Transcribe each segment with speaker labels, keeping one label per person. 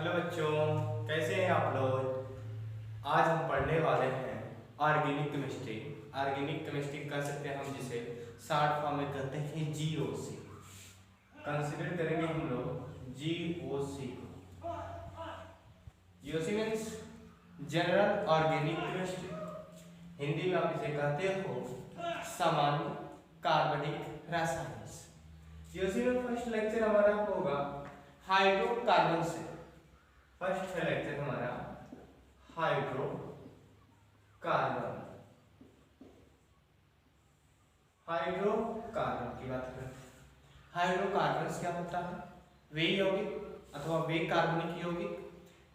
Speaker 1: Hello बच्चों, कैसे हैं आप लोग। आज हम पढ़ने वाले हैं ऑर्गेनिक केमिस्ट्री। ऑर्गेनिक केमिस्ट्री कह सकते हैं हम जिसे शॉर्ट फॉर्म में कहते हैं जीओसी। कंसीडर करेंगे हम लोग जीओसी को। GOC means general organic chemistry. Hindi में आप इसे कहते हो सामान्य कार्बनिक रसायन। जीओसी में फर्स्ट लेक्चर हमारा होगा हाइड्रोकार्बन से। फर्स्ट है लेक्चर हमारा हाइड्रोकार्बन। हाइड्रोकार्बन की बात करें। हाइड्रोकार्बन क्या होता है? वे यौगिक अथवा वे कार्बनिक यौगिक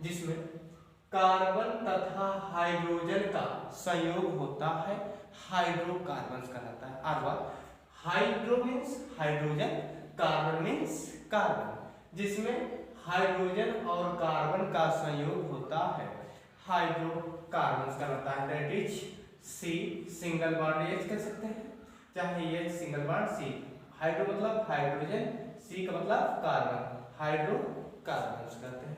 Speaker 1: जिसमें कार्बन तथा हाइड्रोजन का संयोग होता है, हाइड्रोकार्बन कहलाता है। और hydro means hydrogen, carbon means carbon, जिसमें हाइड्रोजन और कार्बन का संयोग होता है, हाइड्रोकार्बन कहलाता है। That is C single bond H कह सकते हैं, चाहे H single bond C. Hydro मतलब हाइड्रोजन, सी का मतलब कार्बन, हाइड्रोकार्बन कहते हैं।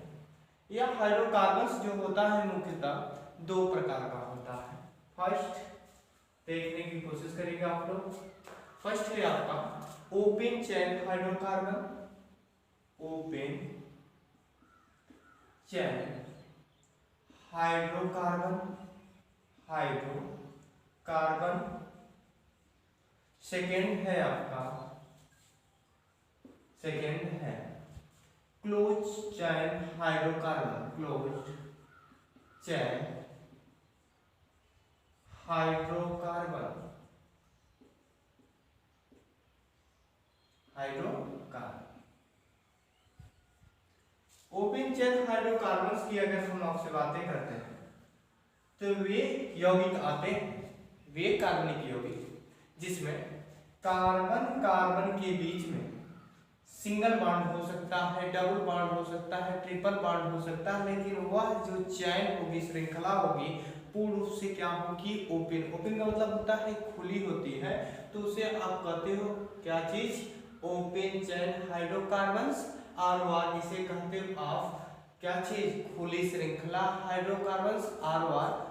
Speaker 1: यह हाइड्रोकार्बन जो होता है मुख्यतः दो प्रकार का होता है। फर्स्ट देखने की कोशिश करेंगे आप लोग। फर्स्ट है आपका open chain hydrocarbon. Open chain hydrocarbon, hydrocarbon. Second है आपका, सेकेंड है close chain hydrocarbon. Close chain hydrocarbon, hydrocarbon. Open chain hydrocarbons की अगर हम आपसे बातें करते हैं तो वे यौगिक आते हैं, वे कार्बनिक यौगिक जिसमें कार्बन कार्बन के बीच में सिंगल बॉन्ड हो सकता है, डबल बॉन्ड हो सकता है, ट्रिपल बॉन्ड हो सकता है, लेकिन वह जो चैन होगी, श्रृंखला होगी, पूर्ण रूप से क्या होगी? ओपन। ओपन का मतलब होता है खुली होती है, तो उसे आप कहते हो क्या चीज? Open chain hydrocarbons. और वार इसे कहते हो आप क्या चीज? खुली श्रृंखला हाइड्रोकार्बन्स।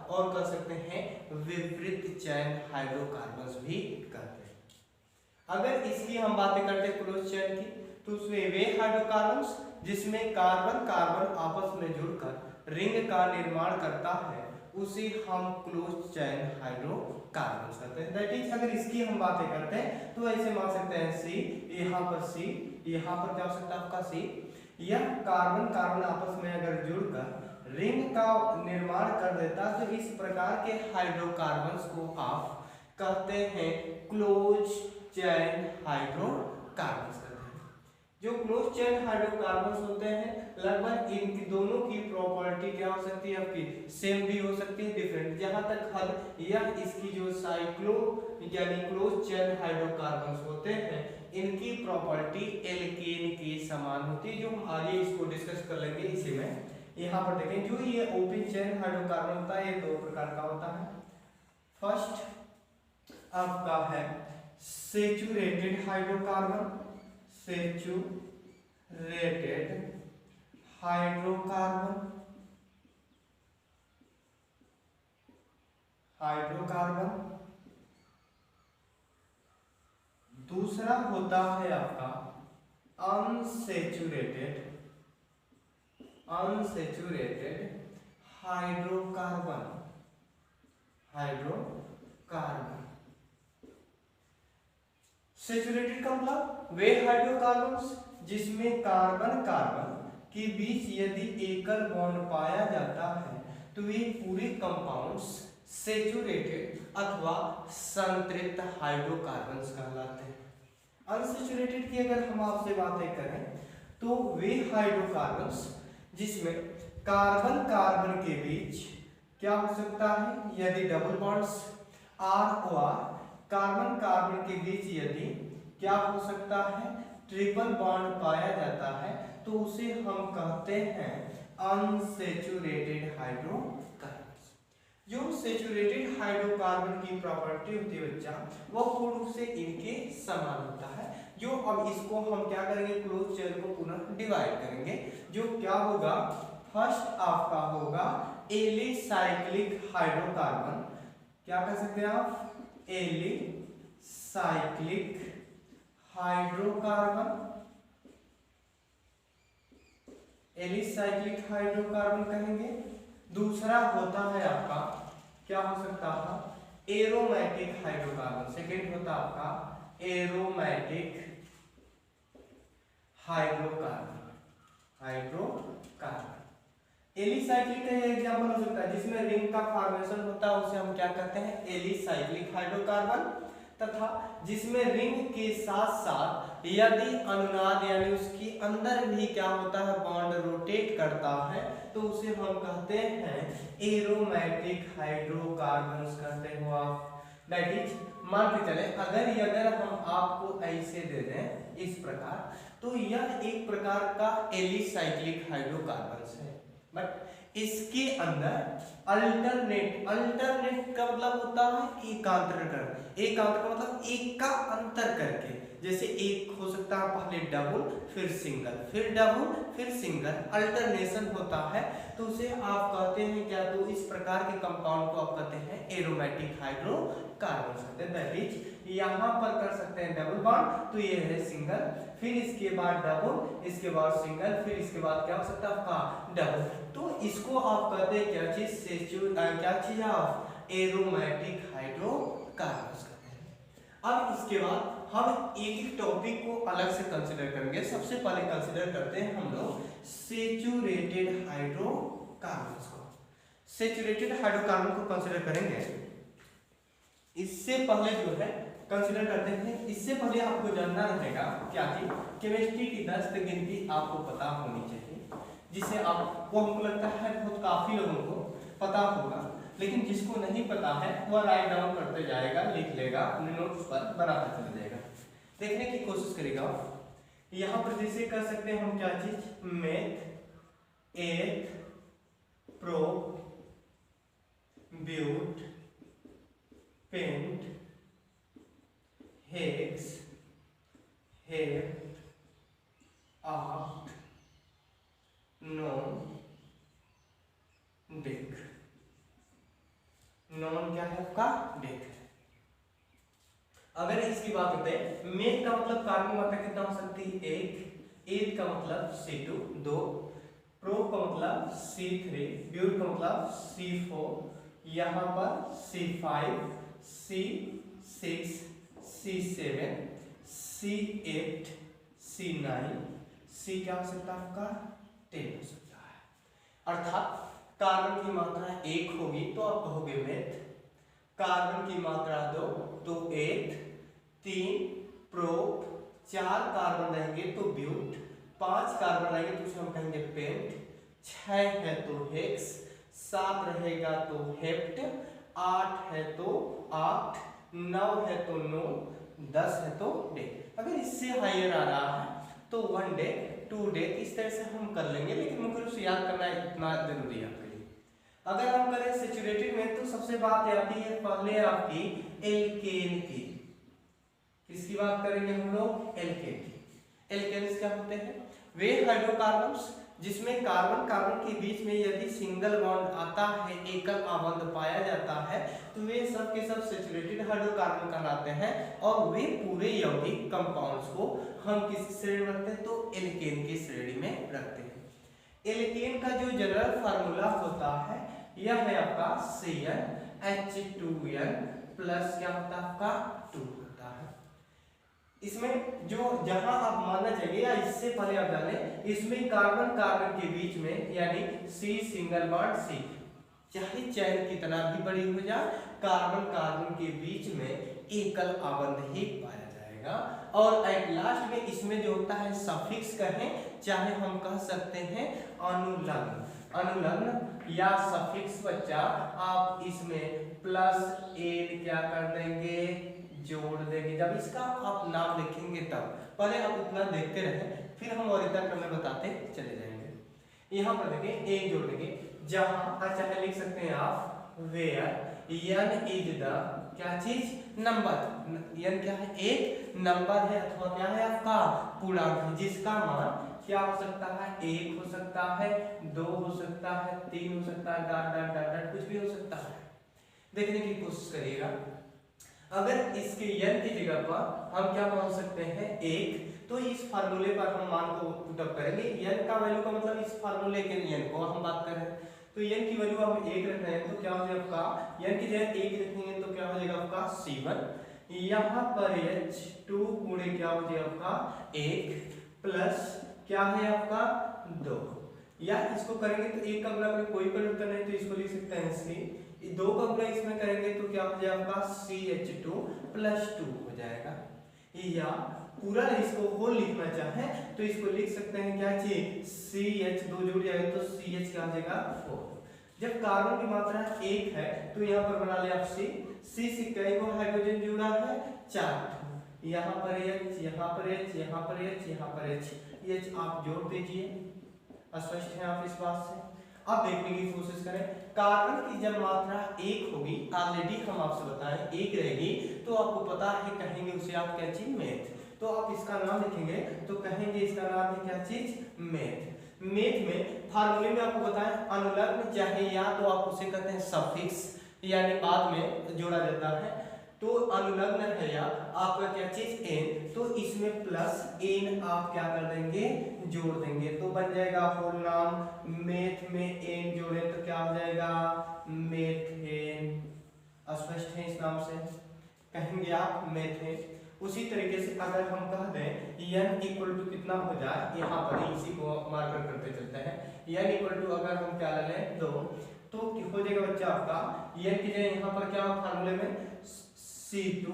Speaker 1: और कह सकते हैं विपरीत चेन हाइड्रोकार्बन्स भी कहते हैं। अगर इसकी हम बातें करते हैं क्लोज चेन की, तो उसमें वे हाइड्रोकार्बन्स जिसमें कार्बन कार्बन आपस में जुड़कर रिंग का निर्माण करता है, उसे हम क्लोज चेन हाइड्रोकार्बन कहते हैं। दैट इज अगर इसकी हम बातें करते हैं तो ऐसे मान सकते हैं सी, यहाँ पर सी, यहाँ पर क्या हो सकता है आपका सी। यह कार्बन कार्बन आपस में अगर जुड़कर रिंग का निर्माण कर देता है, तो इस प्रकार के हाइड्रोकार्बन्स को आप कहते हैं क्लोज चेन हाइड्रोकार्बन कहते हैं। जो क्लोज चेन हाइड्रोकार्बन होते हैं, लगभग इनकी दोनों की प्रॉपर्टी क्या हो सकती है आपकी? सेम भी हो सकती है, डिफरेंट। जहां तक हद यह इसकी जो साइक्लो यानी क्लोज चेन हाइड्रोकार्बन होते हैं, इनकी प्रॉपर्टी एल्केन के समान होती है, जो हम आगे इसको डिस्कस कर लेंगे। इसी में यहाँ पर देखें, जो ये ओपन चेन हाइड्रोकार्बन होता है, ये दो प्रकार का होता है। फर्स्ट आपका है saturated hydrocarbon. Saturated hydrocarbon, hydrocarbon. दूसरा होता है आपका unsaturated, unsaturated hydrocarbon, hydrocarbon. Saturated का मतलब वे हाइड्रोकार्बन्स जिसमें कार्बन कार्बन के बीच यदि एकल बॉन्ड पाया जाता है, तो वे पूरे कंपाउंड्स सैचुरेटेड अथवा संतृप्त हाइड्रोकार्बन्स कहलाते हैं। अनसैचुरेटेड की अगर हम आपसे बातें करें, तो वे हाइड्रोकार्बन्स जिसमें कार्बन कार्बन के बीच क्या हो सकता है? यदि डबल बॉन्ड्स आर ओ आर, कार्बन कार्बन के बीच यदि क्या हो सकता है? ट्रिपल बॉन्ड पाया जाता है, तो उसे हम कहते हैं अनसैचुरेटेड हाइड्रोकार्बन। जो सैचुरेटेड हाइड्रोकार्बन की प्रॉपर्टी होती है बच्चा, वह पूर्ण रूप से इनके समान होता है। जो अब इसको हम क्या करेंगे? क्लोज चेन को पुनः डिवाइड करेंगे, जो क्या होगा फर्स्ट आपका होगा एलिसाइक्लिक हाइड्रोकार्बन। क्या कह सकते हैं आप? एलिसाइक्लिक हाइड्रोकार्बन, एलिसाइक्लिक हाइड्रोकार्बन कहेंगे। दूसरा होता है आपका, क्या हो सकता था? Aromatic hydrocarbon. सेकेंड होता आपका एरोमेटिक हाइड्रोकार्बन, हाइड्रोकार्बन। एलिसाइक्लिक का एग्जांपल हो सकता है जिसमें रिंग का फॉर्मेशन होता है, उसे हम क्या कहते हैं? Alicyclic hydrocarbon. तथा जिसमें रिंग के साथ साथ यदि अनुनाद यानी उसके अंदर भी क्या होता है? बॉन्ड रोटेट करता है, तो उसे हम कहते हैं एरोमेटिक हाइड्रोकार्बन कहते हो आप। दैट इज, मान के चले अगर हम आपको ऐसे दे दें इस प्रकार, तो यह एक प्रकार का एलिसाइक्लिक हाइड्रोकार्बन है, बट इसके अंदर अल्टरनेट का मतलब होता है एकांतर कर, एकांतर का मतलब एक का अंतर करके। जैसे एक हो सकता है पहले डबल फिर सिंगल, फिर डबल फिर सिंगल, अल्टरनेशन होता है, तो उसे आप कहते हैं क्या? तो इस प्रकार के कंपाउंड को आप कहते हैं एरोमेटिक हाइड्रोकार्बन कहते हैं। दैट इज, यहाँ पर कर सकते हैं डबल बॉन्ड, तो ये है सिंगल, फिर इसके बाद डबल, इसके बाद सिंगल, फिर इसके बाद क्या हो सकता है आपका? डबल। तो इसको आप कहते हैं क्या चीज? क्या चीज आप? एरोमेटिक हाइड्रोकार्बन कहते हैं। अब इसके बाद हम एक टॉपिक को अलग से कंसीडर करेंगे। सबसे पहले कंसीडर करते हैं हम लोग सैचुरेटेड हाइड्रोकार्बन को। सैचुरेटेड हाइड्रोकार्बन को कंसीडर करेंगे। इससे पहले जो है कंसीडर करते हैं, इससे पहले आपको जानना रहेगा क्या कि केमिस्ट्री की 10 गिनती आपको पता होनी चाहिए, जिसे आपको, हमको लगता है बहुत काफी लोगों को पता होगा, लेकिन जिसको नहीं पता है वह राइट डाउन करते जाएगा, लिख लेगा, अपने नोट्स पर बनाता चला जाएगा, देखने की कोशिश करेगा। यहाँ पर जैसे कर सकते हैं हम क्या चीज? Meth, eth, pro, but, pent, hex, hept, oct, non, dec. Non क्या है आपका? डेक। अगर इसकी बात करते हैं, मेथ का मतलब कार्बन मात्रा कितना हो सकती है? 1, एथ का मतलब C2 2, प्रो का मतलब C3, ब्यूट का मतलब C4, यहाँ पर C5, C6, C7, C8, C9, C क्या हो सकता है आपका? 10 हो सकता है। अर्थात कार्बन की मात्रा 1 होगी तो आप कहोगे मेथ, कार्बन की मात्रा 2 तो एथ, 3 प्रोप, 4 कार्बन रहेंगे तो ब्यूट, 5 कार्बन रहेंगे तो उसे हम कहेंगे पेंट, 6 है तो हेक्स, 7 रहेगा तो हेप्ट, 8 है तो ऑक्ट, 9 है तो नो, 10 है तो डेक। अगर इससे हायर आ रहा है तो 1 डेक, 2 डेक, इस तरह से हम कर लेंगे, लेकिन मुझे उसे याद करना इतना जरूरी है आपके लिए। अगर हम करें सैचुरेटेड में तो सबसे बात आती है पहले आपकी एल्केन की। किसकी बात करेंगे हम लोग? एल्केन की। एल्केन्स क्या होते हैं? वे हाइड्रोकार्बन्स जिसमें कार्बन कार्बन के बीच में यदि सिंगल बॉन्ड आता है, एकल आबंध पाया जाता है, तो वे सब के सब सैचुरेटेड हाइड्रोकार्बन कहलाते हैं। और वे पूरे यौगिक कंपाउंड्स को हम किस श्रेणी में रखते हैं? तो एल्केन की श्रेणी में रखते हैं। एल्केन का जो जनरल फार्मूला होता है यह है आपका CnH2n प्लस क्या होता है आपका? 2 होता है। इसमें जो जहां आप मानना चाहिए या इससे पहले आप जाने, इसमें कार्बन कार्बन के बीच में यानी C सिंगल बॉन्ड C, चाहे चैन कितना भी बड़ी हो जाए, कार्बन कार्बन के बीच में एकल आबंध ही पाया जाएगा। और एट लास्ट में इसमें जो होता है सफिक्स कहें, चाहे हम कह सकते हैं अनुलग्न, अनुलग्न या सफिक्स बच्चा, आप इसमें प्लस एन क्या कर देंगे? जोड़ देंगे। जब इसका आप नाम लिखेंगे तब, पहले आप इतना देखते रहे, फिर हम और इतना क्रम में बताते चले जाएंगे। यहाँ पर देखिए एक जोड़ देंगे, जहां चाहे लिख सकते हैं आप वेयर n इज द क्या चीज? नंबर। n क्या है? एक नंबर है अथवा क्या है आपका? पूर्णांक है, जिसका मान क्या हो सकता है, 1 हो सकता है, 2 हो सकता है, 3 हो सकता है, डॉट डॉट डॉट डॉट कुछ भी हो सकता है। देखने की कोशिश करिएगा, अगर इसके n की जगह पर हम क्या मान सकते हैं 1, तो इस फार्मूले पर हम मान को पुट अप करेंगे। n का वैल्यू का मतलब इस फार्मूले के n को हम बात कर रहे हैं, तो n की वैल्यू हम 1 रख रहे हैं, तो क्या हो जाएगा आपका n की जगह 1 रखेंगे तो क्या हो जाएगा आपका C1, यहाँ पर H2 गुणे क्या हो जाएगा आपका 1 प्लस क्या है आपका 2, या इसको करेंगे तो 1 का गुणा में कोई परिवर्तन नहीं, तो इसको लिख सकते हैं C, 2 का गुणा इसमें करेंगे तो क्या हो जाएगा आपका CH2 प्लस 2 हो जाएगा, या पूरा इसको होल लिखना चाहे तो इसको लिख सकते हैं क्या चीज CH, 2 जुड़ जाएगा तो CH क्या हो जाएगा 4। जब कार्बन की मात्रा 1 है तो यहाँ पर बना लिया आप C से कई गो हाइड्रोजन जुड़ा है 4, यहाँ पर H, यहाँ पर H, यहाँ पर H, यहाँ पर H आप जोड़ दीजिए, स्पष्ट है आप इस बात से। अब देखने की कोशिश करें, कार्बन की जब मात्रा 1 होगी, ऑलरेडी हम आपसे बताएं 1 रहेगी, तो आपको पता है कहेंगे उसे आप क्या चीज मेथ, तो आप इसका नाम लिखेंगे तो कहेंगे इसका नाम है क्या चीज मेथ। मेथ में फार्मूले में आपको बताएं अनुलग्न चाहे या तो आप उसे कहते हैं सफिक्स, यानी बाद में जोड़ा जाता है, तो अनुलग्न है या आपका क्या चीज n, तो इसमें प्लस n आप क्या कर देंगे जोड़ देंगे, तो बन जाएगा होल नाम मेथ में n जोड़े तो क्या हो जाएगा मेथेन। स्पष्ट है इस नाम से कहेंगे आप मेथेन। उसी तरीके से अगर हम कह दें n इक्वल टू कितना हो जाए, यहाँ पर इसी को मार्कर करते चलते हैं, n इक्वल टू अगर हम क्या ले लें 2, तो हो जाएगा बच्चा आपका n की जगह यहाँ पर क्या फार्मूले में C2,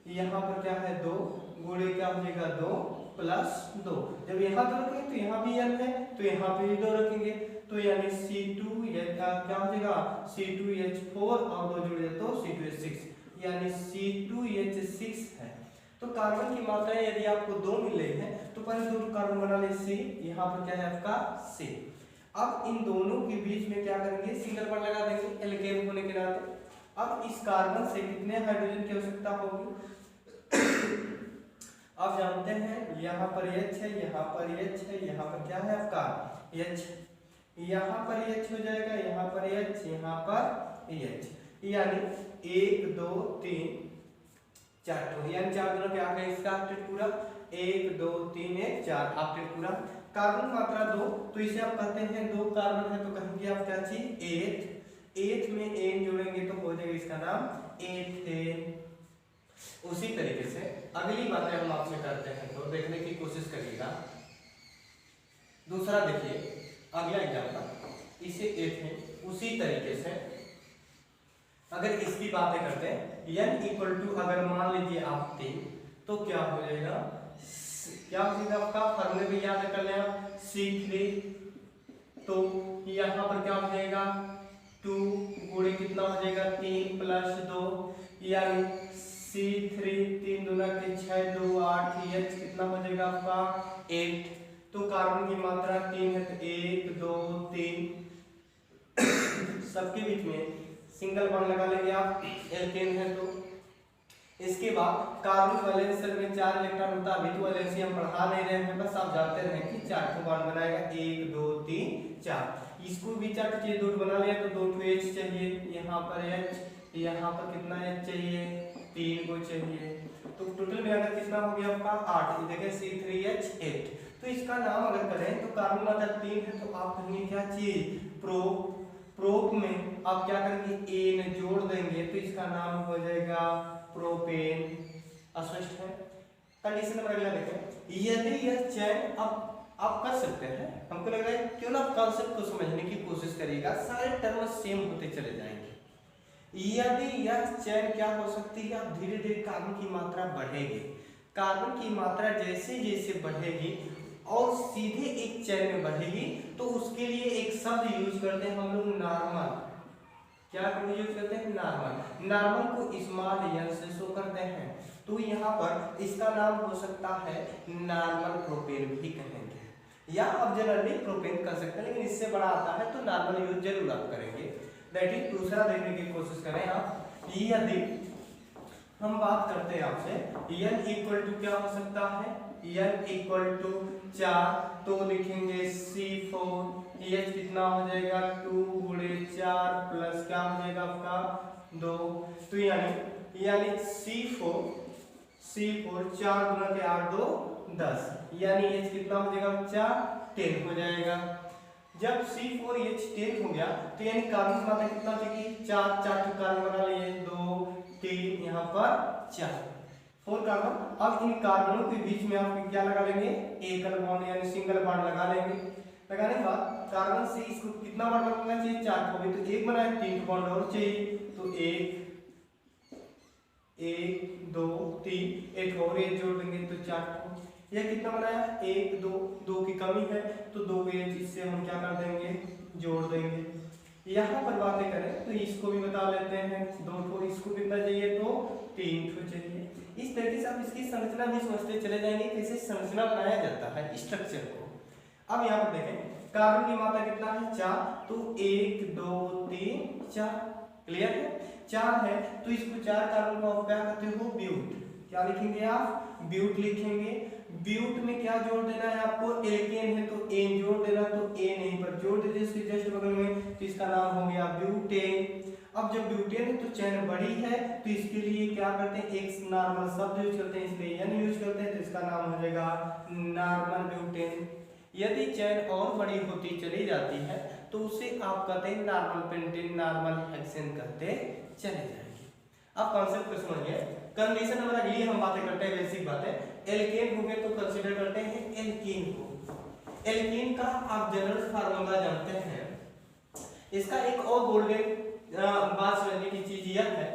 Speaker 1: यहाँ पर क्या है 2 गुणे क्या हो जाएगा 2 प्लस 2, जब यहाँ 2 रखेंगे तो यहाँ भी n है तो यहाँ पे भी 2 रखेंगे, तो यानी C2 क्या हो जाएगा C2H4 और 2 जुड़ जाए तो C2H6, यानी C2H6 है। तो कार्बन की मात्रा यदि आपको 2 मिल रही है तो पहले 2 कार्बन बना ले C, यहाँ पर क्या है आपका C। अब इन दोनों के बीच में क्या करेंगे सिंगल बॉन्ड लगा देंगे एल्केन होने के नाते। अब इस कार्बन से कितने हाइड्रोजन की आवश्यकता होगी आप जानते हैं, यहाँ पर H है, यहाँ पर H है, यहाँ पर क्या है आपका H, यहाँ पर H हो जाएगा, यहाँ पर H, यहाँ पर H, यानी 1 2 3 4, यानी 4 दोनों क्या है इसका ऑक्टेट पूरा, 1 2 3 1 4 ऑक्टेट पूरा। कार्बन मात्रा 2, तो इसे आप कहते हैं 2 कार्बन है तो कहेंगे आप क्या चीज 8 में n जोड़ेंगे तो हो जाएगा इसका नाम एथेन। उसी तरीके से अगली बातें हम आपसे करते हैं तो देखने की कोशिश करिएगा। दूसरा देखिए अगला एग्जांपल, इसे एथेन उसी तरीके से अगर इसकी बातें करते हैं n इक्वल टू अगर मान लीजिए आप 3, तो क्या हो जाएगा क्या हो जाएगा आपका फार्मूले में याद कर लें आप C3, तो यहाँ पर क्या हो जाएगा 2 गुणे कितना हो जाएगा 3 प्लस 2, यानी C3 3 दूना के 6 2 8 H कितना हो जाएगा आपका 8। तो कार्बन की मात्रा 3 है तो 1 2 3 सबके बीच में सिंगल बॉन्ड लगा लेंगे आप, एल्केन है तो। इसके बाद कार्बन वैलेंस शेल में 4 इलेक्ट्रॉन होता है, अभी तो वैलेंसी हम पढ़ा नहीं रहे हैं, बस आप जानते रहे कि 4 को बॉन्ड बनाएगा 1 2 3 4। इसको भी 4 चाहिए, 2 बना लिया तो 2 H चाहिए, यहाँ पर H, यहाँ पर कितना H चाहिए 3 को चाहिए, तो टोटल मिलाकर कितना हो गया आपका 8। देखिए C3H8। तो इसका नाम अगर करें तो कार्बन मात्रा 3 है तो आप कहेंगे क्या चीज प्रोप में आप क्या करेंगे n जोड़ देंगे तो इसका नाम हो जाएगा प्रोपेन। स्पष्ट है। कंडीशन नंबर अगला देखें, यदि यह चैन आप कर सकते हैं, हमको लग रहा है क्यों ना कॉन्सेप्ट को समझने की कोशिश करिएगा, सारे टर्म सेम होते चले जाएंगे। यदि यह चैन क्या हो सकती है, धीरे धीरे कार्बन की मात्रा बढ़ेगी, कार्बन की मात्रा जैसे जैसे बढ़ेगी और सीधे एक चैन में बढ़ेगी तो उसके लिए एक शब्द यूज करते हैं हम लोग नॉर्मल। क्या यूज करते हैं नॉर्मल, नॉर्मल को स्मॉल n से शो करते हैं, तो यहाँ पर इसका नाम हो सकता है नॉर्मल प्रोपेन भी कहेंगे, या आप जनरली प्रोपेन कर सकते हैं, लेकिन इससे बड़ा आता है तो नॉर्मल यूज जरूर आप करेंगे। दैट इज दूसरा देखने की कोशिश करें आप, यदि हम बात करते हैं आपसे n इक्वल टू क्या हो सकता है, n इक्वल टू 4, तो लिखेंगे C4, H कितना हो जाएगा 2 गुणे 4 प्लस क्या हो जाएगा आपका 2, तो यानी C4 4 गुना के 8 2 10, यानी H कितना हो जाएगा बच्चा 10 हो जाएगा। जब C4H 10 हो गया तो यानी कार्बन की मात्रा कितना होगी 4 4 कार्बन बना लिए 2 3 यहाँ पर 4 कार्बन। अब इन कार्बनों के बीच में आप क्या लगा लेंगे एकल बॉन्ड यानी सिंगल बॉन्ड लगा लेंगे। लगाने के बाद कार्बन से इसको कितना बॉन्ड बनाना चाहिए 4 को भी, तो एक बनाए 3 बॉन्ड और चाहिए, तो 1 2 3 एक और एक जोड़ देंगे तो 4 को। यह कितना बनाया 1 2 2 की कमी है तो 2 इससे हम क्या कर देंगे जोड़ देंगे। यहाँ पर बातें करें तो इसको भी बता लेते हैं 2 ठो, इसको कितना चाहिए तो 3 ठो चाहिए। इस तरीके से आप इसकी संरचना भी समझते चले जाएंगे कैसे संरचना बनाया जाता है स्ट्रक्चर को। अब यहाँ पर देखें कार्बन की मात्रा कितना है 4, तो 1 2 3 4 क्लियर है 4 है, तो इसको 4 कार्बन को आप क्या कहते हो ब्यूट, क्या लिखेंगे आप ब्यूट लिखेंगे। ब्यूट में क्या जोड़ देना है आपको एल्केन है तो एन जोड़ देना, तो एन यहीं पर जोड़ दीजिए इसके जस्ट बगल में, तो इसका नाम हो गया ब्यूटेन। अब जब ब्यूटेन है तो चैन बड़ी है तो इसके लिए क्या करते हैं एक नॉर्मल शब्द यूज करते हैं, इसलिए एन यूज करते हैं, तो इसका नाम हो जाएगा नॉर्मल ब्यूटेन। यदि चैन और बड़ी होती चली जाती है तो उसे आप कहते हैं नॉर्मल पेंटेन नॉर्मल हेक्सेन कहते चले जाएंगे। अब कॉन्सेप्ट को समझिए। कंडीशन नंबर अगली हम बातें करते हैं बेसिक बातें। एल्केन हो गए तो कंसीडर करते हैं एल्कीन को। एल्कीन का आप जनरल फार्मूला जानते हैं। इसका एक और गोल्डन बात समझने की चीज यह है,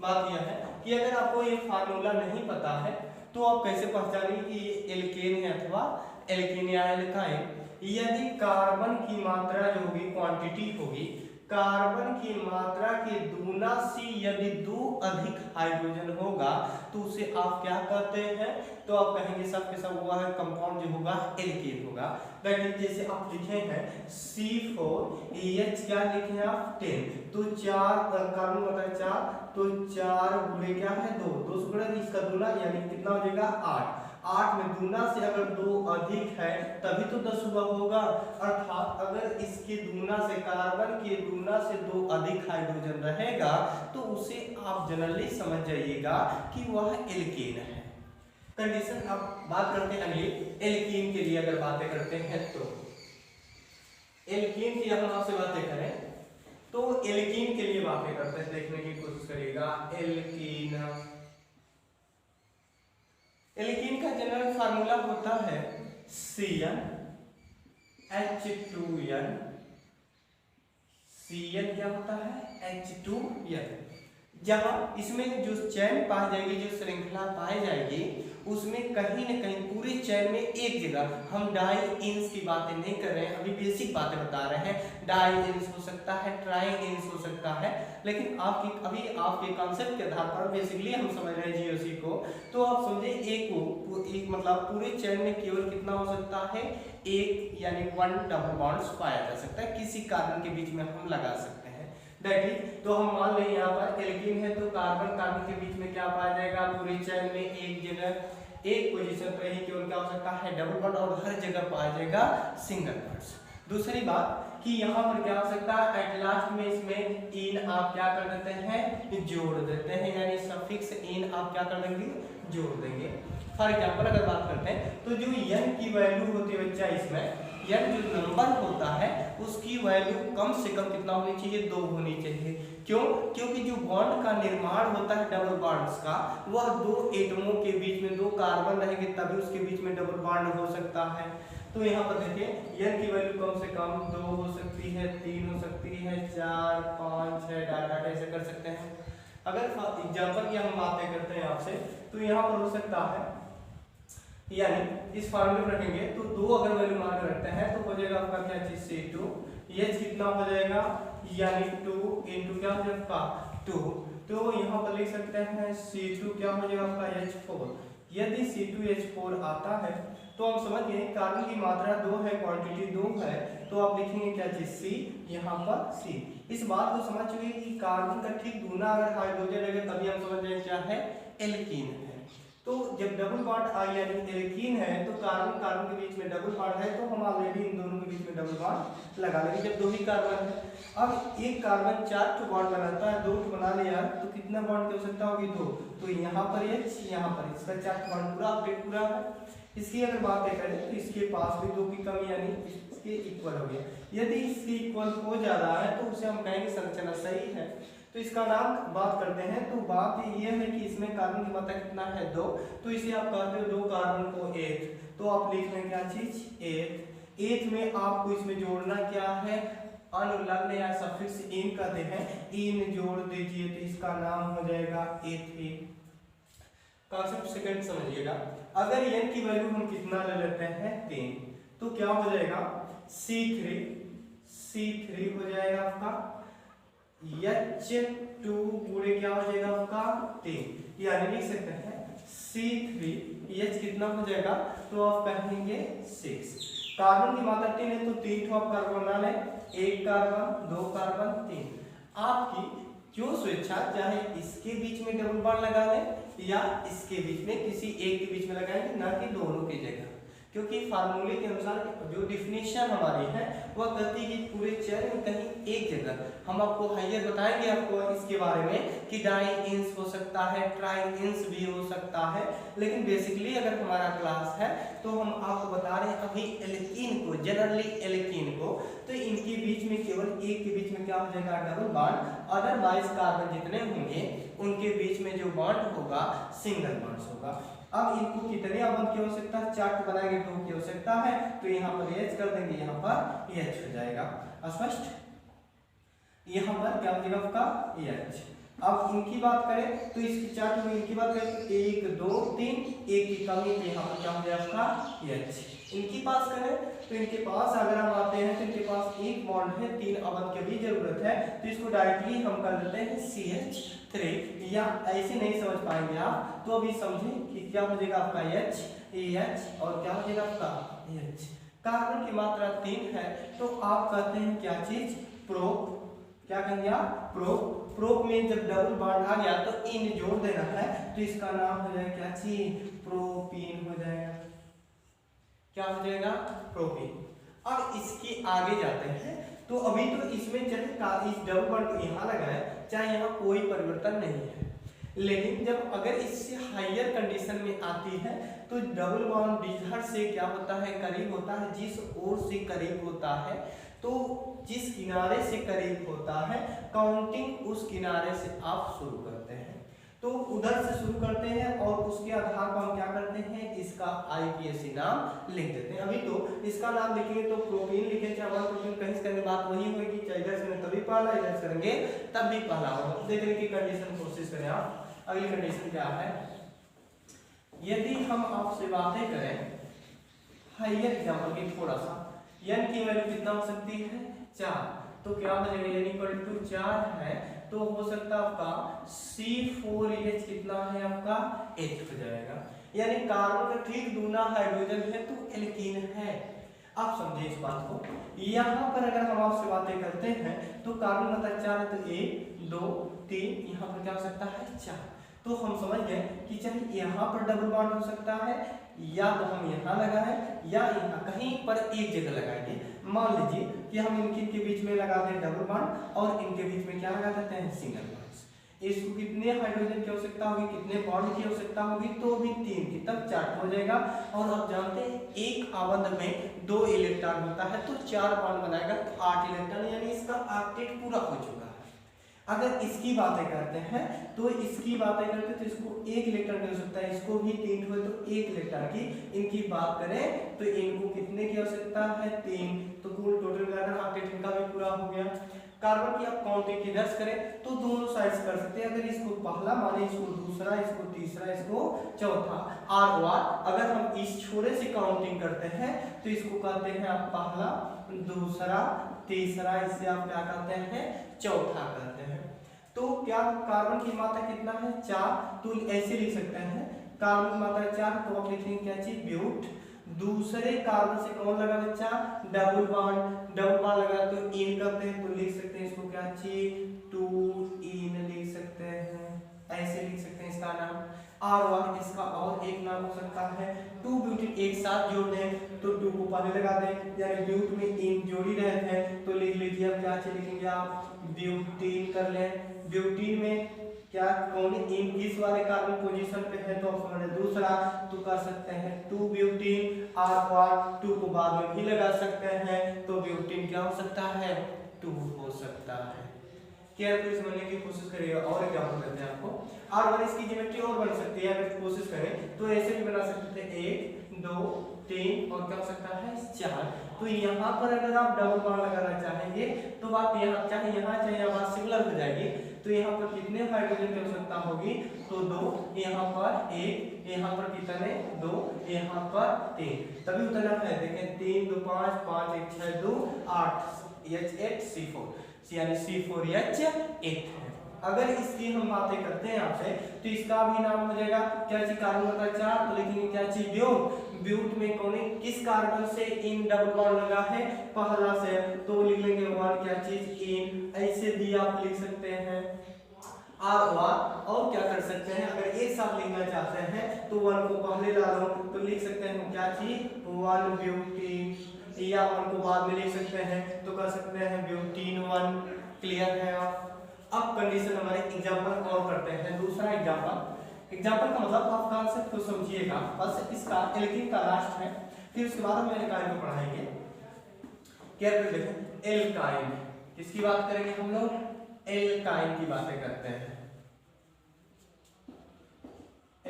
Speaker 1: बात यह है कि अगर आपको ये फार्मूला नहीं पता है तो आप कैसे पहचानेंगे कि ये एल्केन है अथवा एल्कीन या एल्काइन। यदि कार्बन की मात्रा जो होगी क्वांटिटी होगी कार्बन की मात्रा के दूना से यदि 2 अधिक हाइड्रोजन होगा तो उसे आप क्या कहते हैं, तो आप कहेंगे सब के सब वह कंपाउंड जो होगा एल्केन होगा। दैट इज जैसे आप लिखे हैं C4H क्या लिखे हैं आप 10, तो 4 कार्बन होता है 4, तो 4 गुणे क्या है 2 2 से गुणा इसका दूना यानी कितना हो जाएगा 8 8 में दूना से अगर 2 अधिक है तभी तो 10 हुआ होगा, अर्थात अगर इसके दूना से कार्बन के दूना से 2 अधिक हाइड्रोजन रहेगा तो उसे आप जनरली समझ जाइएगा कि वह एल्केन है। कंडीशन अब बात करते हैं अगली एल्कीन के लिए। अगर बातें करते हैं तो एल्कीन की हम आपसे बातें करें तो एल्कीन के लिए बातें करते हैं, देखने की कोशिश करिएगा। एल्कीन का जनरल फार्मूला होता है CnH2n। Cn क्या होता है H2n। जहां इसमें जो चैन पाई जाएगी जो श्रृंखला पाई जाएगी उसमें कहीं न कहीं पूरे चैन में एक जगह, हम डाई इंस की बातें नहीं कर रहे हैं, अभी बेसिक बातें बता रहे हैं। डाई इंस हो सकता है, ट्राई इंस हो सकता है, लेकिन अभी आपके कॉन्सेप्ट के आधार पर बेसिकली हम समझ रहे हैं जीओसी को, तो आप समझे एक मतलब पूरे चैन में केवल कितना हो सकता है एक, यानी 1 डबल बॉन्ड्स पाया जा सकता है, किसी कार्बन के बीच में हम लगा सकते हैं। दैट इज तो हम मान लें यहाँ पर एल्कीन है तो कार्बन के बीच में क्या पाया जाएगा पूरी चैन में एक जगह एक पोजीशन पर ही केवल क्या हो सकता है डबल बॉन्ड, और हर जगह पाया जाएगा सिंगल बॉन्ड्स। दूसरी बात कि यहाँ पर क्या हो सकता है एट लास्ट में इसमें इन आप क्या कर देते हैं जोड़ देते हैं, यानी सफिक्स इन आप क्या कर देंगे जोड़ देंगे। फॉर एग्जाम्पल अगर बात करते हैं तो जो n की वैल्यू होती है बच्चा, इसमें n जो नंबर होता है उसकी वैल्यू कम से कम कितना होनी चाहिए 2 होनी चाहिए। क्यों? क्योंकि जो बॉन्ड का निर्माण होता है डबल बॉन्ड्स का वह 2 एटमों के बीच में 2 कार्बन रहेंगे तभी उसके बीच में डबल बॉन्ड हो सकता है। तो यहाँ पर देखिए n की वैल्यू कम से कम 2 हो सकती है, 3 हो सकती है, 4 5 6 डाटा ऐसे कर सकते हैं। अगर एग्जांपल की हम बातें करते हैं आपसे तो यहाँ पर हो सकता है, यानी इस फॉर्मूले में रखेंगे तो 2 अगर वैल्यू मान कर रखते हैं तो हो जाएगा आपका क्या चीज C2, ये कितना हो जाएगा यानी 2 into क्या हो जाएगा 2, तो यहाँ पर लिख सकते हैं C2 क्या हो जाएगा आपका H4, यदि C2H4 आता है तो हम समझ गए कार्बन की मात्रा 2 है, क्वांटिटी 2 है, तो आप लिखेंगे क्या चीज C, यहाँ पर C। इस बात को समझ चुके कि कार्बन का ठीक दूना अगर हाइड्रोजन रहेगा तभी हम समझ रहे क्या है, एल्कीन है। तो जब डबल बॉन्ड यानी एल्कीन है तो कार्बन कार्बन के बीच में डबल बॉन्ड है, तो हम ऑलरेडी इन दोनों के बीच में डबल बॉन्ड लगा लेंगे जब 2 ही कार्बन है। अब एक कार्बन 4 तो बॉन्ड बनाता है, 2 तो बना लिया तो कितना बॉन्ड की आवश्यकता होगी, 2। तो यहाँ पर H, यहाँ पर इसका 4 बॉन्ड पूरा अपडेट पूरा है। इसकी अगर बात करें तो इसके पास भी 2 की कमी यानी इसके इक्वल हो गया। यदि इसके इक्वल हो जा रहा है तो उसे हम कहेंगे संरचना सही है। तो इसका नाम बात करते हैं, तो बात ये है कि इसमें कार्बन की मात्रा कितना है, 2। तो इसे आप कहते हो 2 कार्बन को 8, तो आप लिख लें क्या चीज, 8। 8 में आपको इसमें जोड़ना क्या है, अनुलग्न या सफिक्स इन कहते हैं, इन जोड़ दीजिए तो इसका नाम हो जाएगा एथेन। कॉन्सेप्ट सेकंड समझिएगा, अगर n की वैल्यू हम कितना ले लेते हैं 3, तो क्या हो जाएगा C3 हो जाएगा आपका, H2 पूरे क्या हो जाएगा आपका 3, यानी लिख सकते हैं C3H कितना हो जाएगा, तो आप कहेंगे 6। कार्बन की मात्रा 3 है तो 3 आप कार्बन बना लें, 1 कार्बन 2 कार्बन 3। आपकी जो स्वेच्छा, चाहे इसके बीच में डबल बॉन्ड लगा लें या इसके बीच में किसी एक के बीच में लगाएंगे, ना कि दोनों की जगह, क्योंकि फार्मूले के अनुसार जो डिफिनेशन हमारी है वह कहती है कि पूरे चेयर में कहीं एक जगह, हम आपको हाइयर बताएंगे आपको इसके बारे में कि डाई इंस हो सकता है, ट्राई इंस भी हो सकता है, लेकिन बेसिकली अगर हमारा क्लास है तो हम आपको बता रहे हैं अभी एल्कीन को, जनरली एल्कीन को, तो इनके बीच में केवल एक के बीच में क्या हो जाएगा, डबल बॉन्ड। अदरवाइज कार्बन जितने होंगे उनके बीच में जो बॉन्ड होगा सिंगल बॉन्ड होगा। अब इनको कितने अवयव की आवश्यकता है, 4 बनाएंगे 2 की आवश्यकता है, तो यहाँ पर H कर देंगे, यहाँ पर H हो जाएगा स्पष्ट। यहाँ पर क्या हो जाएगा आपका H। अब इनकी बात करें तो इसकी 4 में इनकी बात करें तो 1 2 3, एक की कमी तो यहाँ पर क्या हो जाएगा आपका H। इनकी पास करें तो इनके पास अगर हम आते हैं तो इनके पास एक बॉन्ड है, 3 अवयव की भी जरूरत है, तो इसको डायरेक्टली हम कर देते हैं CH3, या ऐसे नहीं समझ पाएंगे आप, तो अभी समझें कि क्या हो जाएगा आपका H, AH और क्या हो जाएगा आपका H। कार्बन की मात्रा 3 है तो आप कहते हैं क्या चीज, प्रोप। क्या कहेंगे आप, प्रोप। प्रोप में जब डबल बॉन्ड आ गया तो इन जोड़ देना है, तो इसका नाम हो जाएगा क्या चीज, प्रोपीन हो जाएगा। क्या हो जाएगा, प्रोपीन। अब इसके आगे जाते हैं तो अभी तो इसमें चले इस डबल बॉन्ड यहाँ लगाए, चाहे यहाँ कोई परिवर्तन नहीं है, लेकिन जब अगर इससे हायर कंडीशन में आती है तो डबल बॉन्ड जिधर से क्या होता है, करीब होता है, जिस ओर से करीब होता है, तो जिस किनारे से करीब होता है काउंटिंग उस किनारे से आप शुरू करते हैं, तो उधर से शुरू करते हैं और उसके आधार पर हम क्या करते हैं, इसका IUPAC नाम लिख देते हैं। अभी तो इसका नाम लिखेंगे तो प्रोटीन लिखे, चाहे वन प्रोटीन कहीं करने बात वही होगी, चाहे इधर से तभी पहला, इधर से करेंगे तब भी पहला होगा। देखने की कंडीशन कोशिश करें आप। अगली कंडीशन क्या है, यदि हम आपसे बातें करें हाइयर एग्जाम्पल की, थोड़ा सा n की वैल्यू कितना हो सकती है, 4, तो क्या हो जाएगा, n इक्वल टू 4 है तो हो सकता है आपका C4H कितना है आपका 8 हो जाएगा, यानी कार्बन का ठीक दूना हाइड्रोजन है तो एल्कीन है। आप समझे इस बात को। यहाँ पर अगर हम आपसे बातें करते हैं तो कार्बन मतलब 4 है तो 1 2 3, यहाँ पर क्या हो सकता है 4, तो हम समझ गए कि चाहे यहाँ पर डबल बॉन्ड हो सकता है या तो हम यहाँ लगाएं या यहाँ कहीं पर एक जगह लगाएंगे। मान लीजिए कि हम इनके बीच में लगा दें डबल बॉन्ड और इनके बीच में क्या लगा देते हैं, सिंगल बॉन्ड्स। इसको कितने हाइड्रोजन की आवश्यकता होगी, कितने बॉन्ड की आवश्यकता होगी, तो भी 3 की, तब 4 हो जाएगा। और आप जानते हैं एक आबंध में 2 इलेक्ट्रॉन होता है तो 4 बॉन्ड बनाएगा तो 8 इलेक्ट्रॉन, यानी इसका ऑक्टेट पूरा हो चुका है। अगर इसकी बातें करते हैं तो इसकी बातें करते तो इसको 1 इलेक्ट्रॉन की आवश्यकता है, इसको भी 3 हुए तो 1 इलेक्ट्रॉन की। इनकी बात करें तो इनको कितने की आवश्यकता है, 3, तो कुल टोटल मिलाकर ऑक्टेट इनका भी पूरा हो गया। कार्बन की आप काउंटिंग की दर्ज करें तो दोनों साइड्स कर सकते हैं, अगर इसको पहला माने, इसको दूसरा, इसको तीसरा, इसको चौथा, आर वार। अगर हम इस छोरे से काउंटिंग करते हैं तो इसको कहते हैं आप पहला, दूसरा, तीसरा, इसे आप क्या कहते हैं, चौथा कहते हैं। तो क्या कार्बन की मात्रा कितना है, 4, तो ऐसे लिख सकते हैं कार्बन की मात्रा 4 तो आप लिखेंगे क्या चीज ब्यूट। दूसरे कार्बन से कौन लगा बच्चा डबल बॉन्ड लगा तो इन करते हैं तो लिख सकते हैं इसको क्या चीज 2 इन लिख सकते हैं, ऐसे लिख सकते हैं इसका नाम। और इसका और एक नाम हो सकता है 2 ब्यूटीन एक साथ जोड़ दें तो 2 को पहले लगा दें, यानी ब्यूट में इन जोड़ी रहते हैं तो लिख लीजिए अब क्या चीज लिखेंगे आप ब्यूटीन कर लें। ब्यूटीन में क्या कौन इन किस वाले कार्बन पोजीशन पे है तो आप समझ दूसरा तो कर सकते हैं 2 ब्यूटीन और 2 को बाद में भी लगा सकते हैं तो ब्यूटीन क्या हो सकता है 2 हो सकता है। केयरफुली समझने की कोशिश करिएगा। और एग्जांपल देते हैं आपको और इसकी ज्योमेट्री और बन सकती है अगर कोशिश करें तो ऐसे भी बना सकते थे 1 2 3 और क्या हो सकता है 4। तो यहाँ पर अगर आप डबल बॉन्ड लगाना चाहेंगे तो बात यहाँ चाहे यहाँ सिमिलर हो जाएगी। तो यहाँ पर कितने हाइड्रोजन की आवश्यकता होगी तो 2, यहाँ पर 1, यहाँ पर कितने 2, यहाँ पर 3, तभी उतना है देखें 3 2 5 5 1 6 2 8 H8 C4 यानी C4H8 है। अगर इसकी हम बातें करते हैं आपसे तो इसका भी नाम हो जाएगा क्या चीज कार्बन बता 4 तो लिखेंगे क्या चीज ब्यूट। ब्यूट में कौन किस कार्बन से इन डबल बॉन्ड लगा है पहला से तो लिख लेंगे 1 क्या चीज इन, ऐसे भी आप लिख सकते हैं। और क्या कर सकते हैं अगर एक साथ लिखना चाहते हैं तो 1 को पहले डालो तो लिख सकते हैं क्या चीज 1 ब्यूटीन, या 1 को बाद में लिख सकते हैं तो कर सकते हैं ब्यूटीन 1। क्लियर है आप। अब कंडीशन हमारे एग्जांपल और करते हैं। दूसरा एग्जांपल का मतलब आप कॉन्सेप्ट को समझिएगा। बस इसका एल्कीन का लास्ट है, फिर उसके बाद हम एल्काइन को पढ़ाएंगे। केयरफुल देखें एल्काइन किसकी बात करेंगे हम लोग एल्काइन की बातें करते हैं।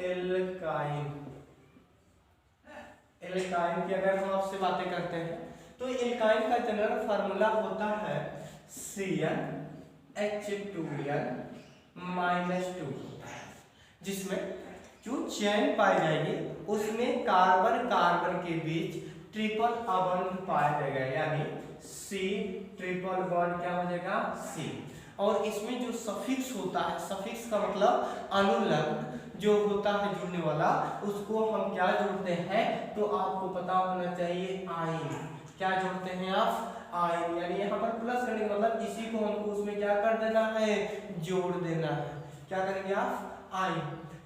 Speaker 1: एल्काइन की अगर हम आपसे बातें करते हैं तो एल्काइन का जनरल फार्मूला होता है CnH2n-2, जिसमें जो चैन पाई जाएगी उसमें कार्बन के बीच ट्रिपल बॉन्ड पाया जाएगा, यानी C ट्रिपल बॉन्ड क्या हो जाएगा C। और इसमें जो सफिक्स होता है, सफिक्स का मतलब अनुलग्न जो होता है जुड़ने वाला, उसको हम क्या जोड़ते हैं तो आपको पता होना चाहिए आयन। क्या जोड़ते हैं आप आयन, यानी यहाँ पर प्लस करने का मतलब इसी को हमको उसमें क्या कर देना है जोड़ देना है। क्या करेंगे आप आयन,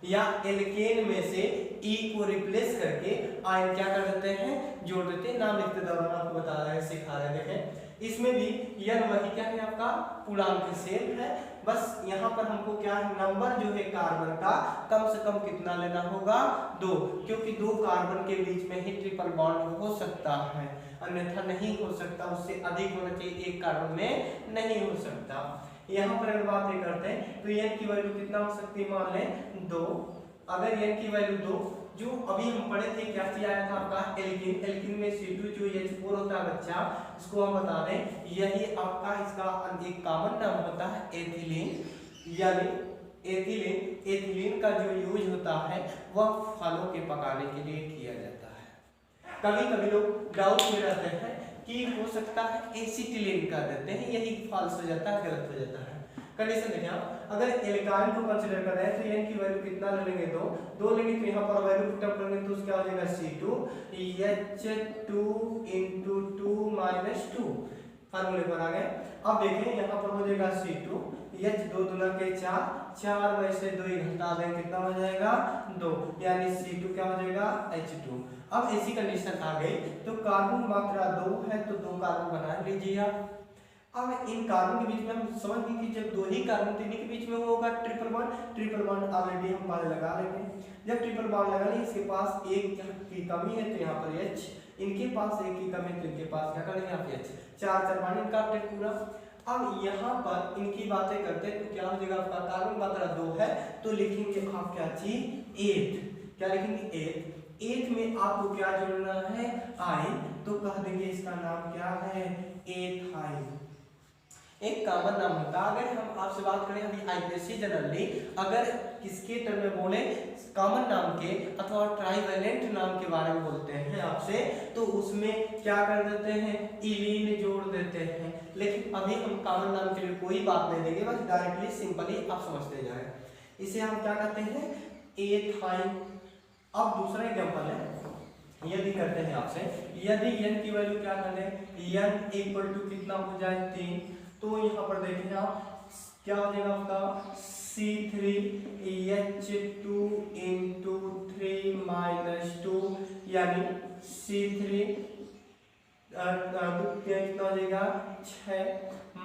Speaker 1: या एल्केन में से ई को रिप्लेस करके आयन क्या कर देते हैं जोड़ देते हैं। नाम लिखते दौरान आपको बता रहे हैं सिखा रहे हैं। इसमें भी यह वही क्या है आपका पूर्णांक सेम है, बस यहाँ पर हमको क्या है नंबर जो है कार्बन का कम से कम कितना लेना होगा 2, क्योंकि 2 कार्बन के बीच में ही ट्रिपल बॉन्ड हो सकता है, अन्यथा नहीं हो सकता, उससे अधिक होना चाहिए, एक कार्बन में नहीं हो सकता। यहाँ पर अगर बातें करते हैं तो n की वैल्यू कितना हो सकती है मान लें 2। अगर n की वैल्यू 2 जो अभी हम पढ़े थे क्या चीज आया था आपका एल्कीन में C2 जो H4 होता है बच्चा, इसको हम बता दें यही आपका इसका एक कॉमन नाम होता है एथिलीन। यानी एथिलीन का जो यूज होता है वह फलों के पकाने के लिए किया जाता है। कभी लोग डाउट में रहते हैं कि हो सकता है एसिटिलीन कर देते हैं, यही फॉल्स हो जाता है, गलत हो जाता है। कंडीशन देखें आप अगर एल्काइन को कंसीडर कर रहे हैं तो n की वैल्यू कितना ले लेंगे 2 लेंगे तो यहाँ पर वैल्यू पुट अप करेंगे तो उसका हो जाएगा C2H2 into 2 minus 2 फार्मूले पर आ गए। अब देखें यहाँ पर हो जाएगा C2 H 2 दूना के 4 में से 2 घटा दें कितना हो जाएगा 2, यानी C2 क्या हो जाएगा H2। अब ऐसी कंडीशन आ गई तो कार्बन मात्रा 2 है तो 2 कार्बन बना लीजिए आप। अब इन कार्बन के बीच में हम समझ गए कि जब 2 ही कार्बन तो इन्हीं के बीच में होगा ट्रिपल बॉन्ड ऑलरेडी हम पहले लगा लेंगे। जब ट्रिपल बॉन्ड लगा लें इसके पास एक की कमी है तो यहाँ पर H, इनके पास एक की कमी तो इनके पास क्या करेंगे यहाँ पे H, 4 बॉन्ड काटें पूरा। अब यहाँ पर इनकी बातें करते हैं तो क्या हो जाएगा आपका कार्बन मात्रा 2 है तो लिखेंगे आप क्या चीज 8। क्या लिखेंगे 8 में आपको क्या जोड़ना है आयन, तो कह देंगे इसका नाम क्या है एथाइन। एक कॉमन नाम होता है। अगर हम आपसे बात करें अभी आईपीएससी जनरली अगर किसके टर्म में बोले कॉमन नाम के अथवा ट्राइवेलेंट नाम के बारे में बोलते हैं आपसे तो उसमें क्या कर देते हैं इलीन जोड़ देते हैं। लेकिन अभी हम कॉमन नाम के लिए कोई बात नहीं देंगे, बस डायरेक्टली सिंपली आप समझते जाए। इसे हम क्या कहते हैं एथाइन। अब दूसरा एग्जांपल है, यदि करते हैं आपसे, यदि n की वैल्यू क्या कर दें, n इक्वल टू कितना हो जाए 3, तो यहाँ पर देखें आप क्या हो जाएगा आपका C3H2 इंटू 3 माइनस 2, यानी C3 कितना हो जाएगा 6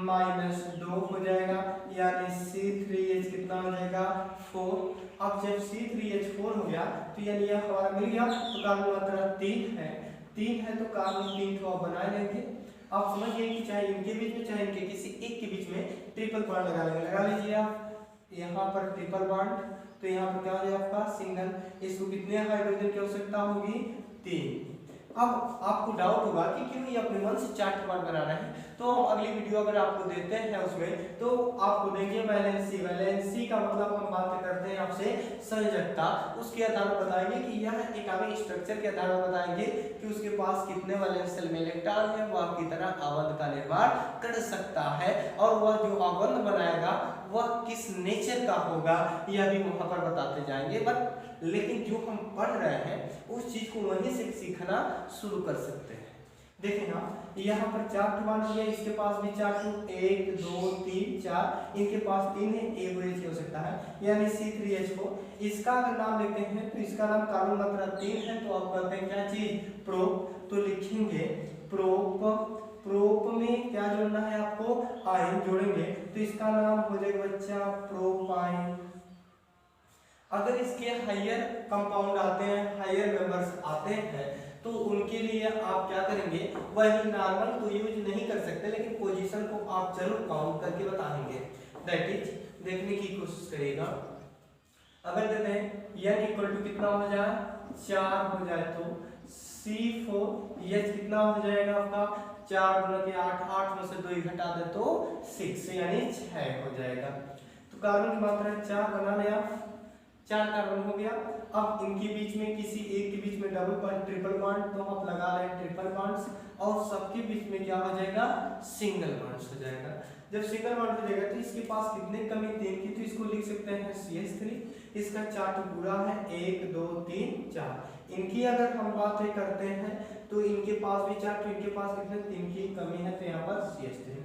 Speaker 1: माइनस 2 हो जाएगा, यानी C3H कितना हो जाएगा 4। अब जब C3H4 हो गया तो यानी यह हमारा मिल गया, तो कार्बन मात्रा 3 है, 3 है तो कार्बन 3 को आप बनाए लेंगे। आप समझ गए कि चाहे इनके बीच में चाहे इनके किसी एक के बीच में ट्रिपल बॉन्ड लगा लेंगे। लगा लीजिए आप यहाँ पर ट्रिपल बॉन्ड, तो यहाँ पर क्या हो जाएगा आपका सिंगल। इसको कितने हाइड्रोजन की आवश्यकता होगी 3। अब आपको डाउट होगा कि क्यों ये अपने मन से 4 बॉन्ड बना रहे हैं, तो हम अगली वीडियो अगर आपको देते हैं उसमें तो आपको देंगे वैलेंसी। वैलेंसी का मतलब हम बात करते हैं आपसे संयोजकता, उसके आधार पर बताएंगे कि यह एटॉमिक स्ट्रक्चर के आधार पर बताएंगे कि उसके पास कितने वैलेंस शेल में इलेक्ट्रॉन है, वह की तरह आबंध का निर्माण कर सकता है, और वह जो आबंध बनाएगा वह किस नेचर का होगा यह भी वहां पर बताते जाएंगे। बट लेकिन जो हम पढ़ रहे हैं उस चीज को वहीं से सीखना शुरू कर सकते हैं। देखें ना, यहाँ पर 4 बॉन्ड हो गया, इसके पास भी 4, 1 2 3 4, इनके पास 3 है, एक और हो सकता है, यानी C3H4। इसका अगर नाम लेते हैं तो इसका नाम कार्बन मात्रा 3 है, तो आप कहते हैं क्या चीज प्रोप, तो लिखेंगे प्रोप। प्रोप में क्या जोड़ना है आपको, आयन जोड़ेंगे, तो इसका नाम हो जाएगा बच्चा प्रोपाइन। अगर इसके हायर कंपाउंड आते हैं, हायर मेंबर्स आते हैं, तो उनके लिए आप क्या करेंगे, वही नॉर्मल तो यूज नहीं कर सकते, लेकिन पोजीशन को आप जरूर काउंट करके बताएंगे। दैट इज देखने की कोशिश करेगा। अगर देते हैं n इक्वल टू कितना हो जाए 4 हो जाए, तो C4H कितना हो जाएगा आपका 4 गुना के 8, 8 में से 2 घटा दे तो 6, यानी 6 हो जाएगा। तो कार्बन की मात्रा 4 बना लिया, 4 कार्बन हो गया। अब इनके बीच में किसी एक के बीच में डबल बॉन्ड ट्रिपल बॉन्ड, तो आप लगा रहे हैं ट्रिपल बॉन्ड्स, और सबके बीच में क्या हो जाएगा सिंगल बॉन्ड्स हो जाएगा। जब सिंगल बॉन्ड हो जाएगा तो इसके पास कितने कमी 3 की, तो इसको लिख सकते हैं CH3। इसका 4 टुकड़ा है, 1 2 3 4। इनकी अगर हम बात करते हैं तो इनके पास भी 4, तो इनके पास कितने 3 की कमी है, तो यहाँ पर CH3।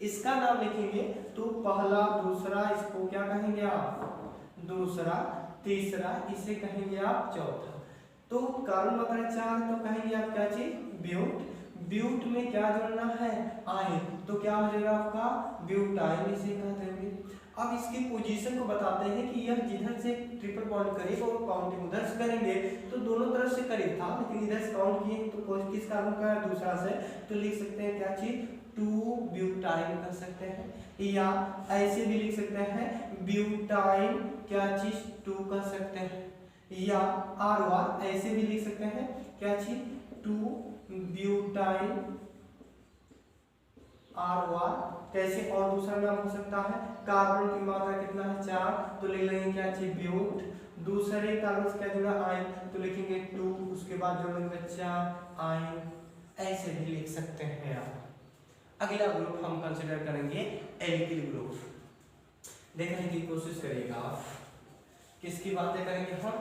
Speaker 1: इसका नाम लिखेंगे तो पहला दूसरा, इसको क्या कहेंगे आप दूसरा, तीसरा इसे कहेंगे आप चौथा। तो कार्बन मात्रा 4 तो कहेंगे आप क्या चीज ब्यूट। ब्यूट में क्या जोड़ना है आयन, तो क्या हो जाएगा आपका ब्यूटाइन, इसे कह देंगे। अब इसकी पोजीशन को बताते हैं कि यह जिधर से ट्रिपल बॉन्ड करेगा और काउंटिंग उधर से करेंगे, तो दोनों तरफ से करीब था, लेकिन इधर से काउंट किए तो किस कार्बन का दूसरा से, तो लिख सकते हैं क्या चीज 2 ब्यूटाइन कर सकते हैं, या ऐसे भी लिख सकते हैं ब्यूटाइन क्या चीज 2 कर सकते हैं, या R1 ऐसे भी लिख सकते हैं क्या चीज 2 ब्यूटाइन R1। कैसे और दूसरा नाम हो सकता है, कार्बन की मात्रा कितना है 4, तो लिख लेंगे क्या चीज ब्यूट। दूसरे कार्बन से क्या जुड़ा आयन, तो लिखेंगे 2, उसके बाद जोड़ेंगे बच्चा आयन, ऐसे भी लिख सकते हैं आप। अगला ग्रुप हम कंसीडर करेंगे एल्किल ग्रुप। देखने की कोशिश करिएगा आप, किसकी बातें करेंगे हम,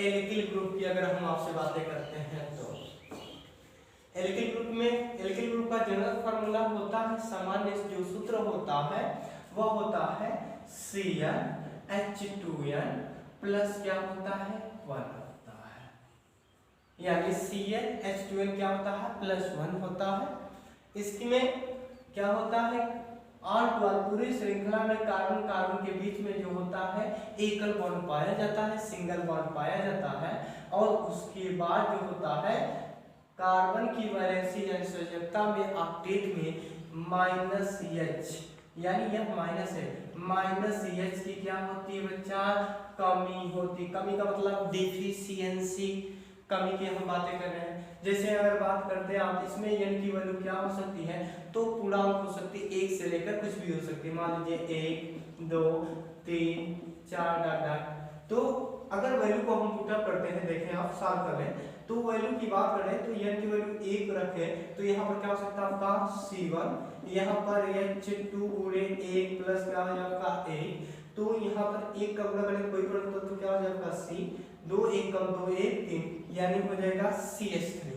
Speaker 1: एल्किल ग्रुप की अगर हम आपसे बातें करते हैं तो एल्किल ग्रुप का जनरल फार्मूला होता है, सामान्य जो सूत्र होता है वह होता है CnH2n प्लस क्या होता है 1 होता है, यानी CnH2n क्या होता है +1 होता है। इसमें क्या होता है R12 पूरी श्रृंखला में कार्बन के बीच में जो होता है एकल बॉन्ड पाया जाता है, सिंगल बॉन्ड पाया जाता है, और उसके बाद जो होता है कार्बन की वैलेंसी यानी संयोजकता में ऑक्टेट में -H, यानी यह माइनस है, -H की क्या होती है बच्चा कमी होती। कमी का मतलब डिफिशियंसी, कमी की हम बातें कर रहे हैं। जैसे अगर बात करते हैं आप इसमें n की वैल्यू क्या हो सकती है, तो पूर्णांक हो सकती है 1 से लेकर कुछ भी हो सकती है, मान लीजिए 1 2 3 4 डाट। तो अगर वैल्यू को हम पुट अप करते हैं, देखें आप सॉल्व कर रहे हैं, तो वैल्यू की बात करें तो n की वैल्यू 1 रखें, तो यहाँ पर क्या हो सकता है आपका C1, यहाँ पर H2 उड़े 1 प्लस क्या हो जाएगा आपका 1, तो यहाँ पर 1 का गुणा करें कोई तो क्या हो जाएगा C, 2 एकम 2 1 3 यानी हो जाएगा CH3।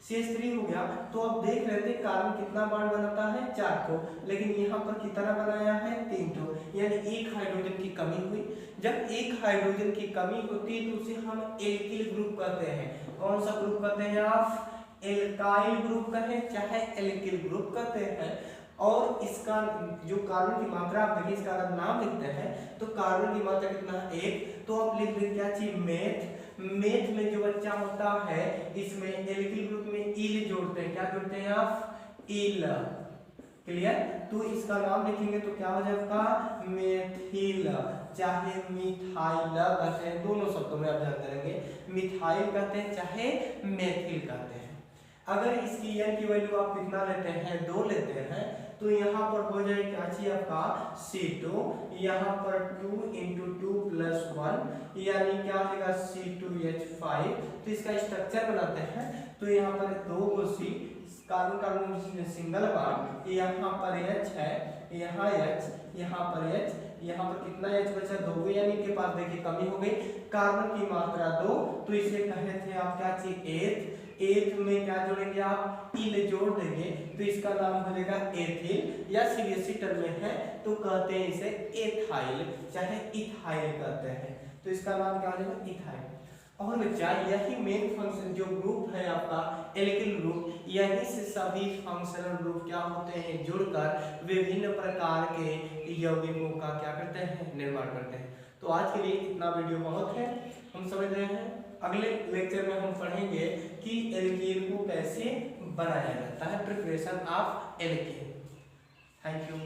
Speaker 1: CH3 हो गया। तो अब देख रहे थे कार्बन कितना बॉन्ड बनाता है 4 को, लेकिन यहाँ पर कितना बनाया है 3 तो, यानी एक हाइड्रोजन की कमी हुई। जब एक हाइड्रोजन की कमी होती है तो उसे हम एल्किल ग्रुप कहते हैं। कौन सा ग्रुप कहते हैं आप? एल्काइल ग्रुप कहें चाहे एल्किल ग्रुप कहते हैं। और इसका जो कार्बन की मात्रा आप देखिए, इसका अगर नाम लिखते हैं तो कार्बन की मात्रा कितना है 1, तो आप लिख दें क्या चीज मेथ। मेथ में जो बच्चा होता है इसमें एल्किल ग्रुप में इल जोड़ते हैं। क्या जोड़ते हैं आप? इल। क्लियर? तो इसका नाम लिखेंगे तो क्या हो जाएगा? मेथिल, चाहे मिथाइल कहते हैं, दोनों शब्दों में आप जानते रहेंगे। मिथाइल कहते हैं चाहे मेथिल कहते हैं। अगर इसकी n की वैल्यू आप कितना लेते हैं 2 लेते हैं तो यहाँ पर हो जाए क्या चाहिए आपका C2, यहाँ पर 2 × 2 + 1 यानी क्या हो जाएगा C2H5। तो इसका स्ट्रक्चर बनाते हैं तो यहाँ पर 2 को C, carbon carbon single bond, यहाँ पर H है, यहाँ H, यहाँ पर H, यहाँ पर कितना H बचा 2, यानी इनके पास देखिए कमी हो गई, कार्बन की मात्रा 2, तो इसे कहे थे आप क्या चाहिए एथ। एथ में क्या जोड़ेंगे आप? इल जोड़ देंगे तो इसका नाम हो जाएगा एथिल, या सीबीएसई टर्म में है तो कहते हैं इसे एथाइल चाहे इथाइल कहते हैं। तो इसका नाम क्या हो जाएगा? इथाइल। और बच्चा यही मेन फंक्शन जो ग्रुप है आपका एल्किल ग्रुप, यही से सभी फंक्शनल ग्रुप क्या होते हैं जुड़कर विभिन्न प्रकार के यौगिकों का क्या करते हैं? निर्माण करते हैं। तो आज के लिए इतना वीडियो बहुत है, हम समझ रहे हैं। अगले लेक्चर में हम पढ़ेंगे कि एल्कीन को कैसे बनाया जाता है, preparation of alkene. Thank you.